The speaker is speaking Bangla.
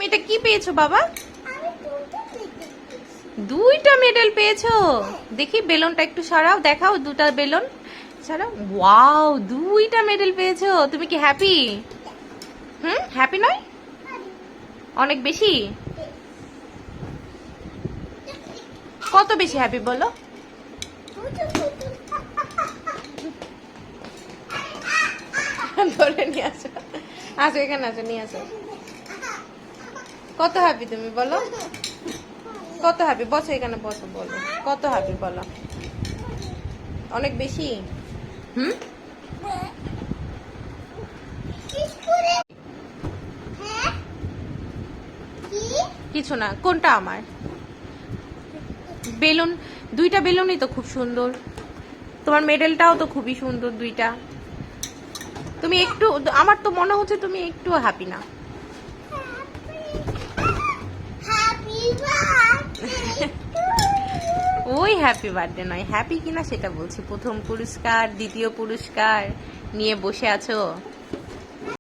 তুমি এটা কি পেয়েছো বাবা? দুইটা মেডেল পেয়েছো। দেখি বেলুনটা একটু সরাও, দেখাও দুটা বেলুন সরাও। ওয়াও, দুইটা মেডেল পেয়েছো। তুমি কি হ্যাপি? হ্যাপি নয়? অনেক বেশি? কত বেশি হ্যাপি বলো? ধরে নিয়ে আসো, আসো এখানে আসো, নিয়ে আসো। কত হ্যাপি তুমি বলো? কত হ্যাপি? বসো এখানে, বসো, বলো কত হ্যাপি বলো। অনেক বেশি? হুম। কিছু না। কোনটা আমার বেলুন? দুইটা বেলুনই তো খুব সুন্দর। তোমার মেডেলটাও তো খুবই সুন্দর দুইটা। তুমি একটু, আমার তো মনে হচ্ছে তুমি একটু হ্যাপি না। ওই হ্যাপি বার্থডে নয়, হ্যাপি কিনা সেটা বলছি। প্রথম পুরস্কার, দ্বিতীয় পুরস্কার নিয়ে বসে আছো।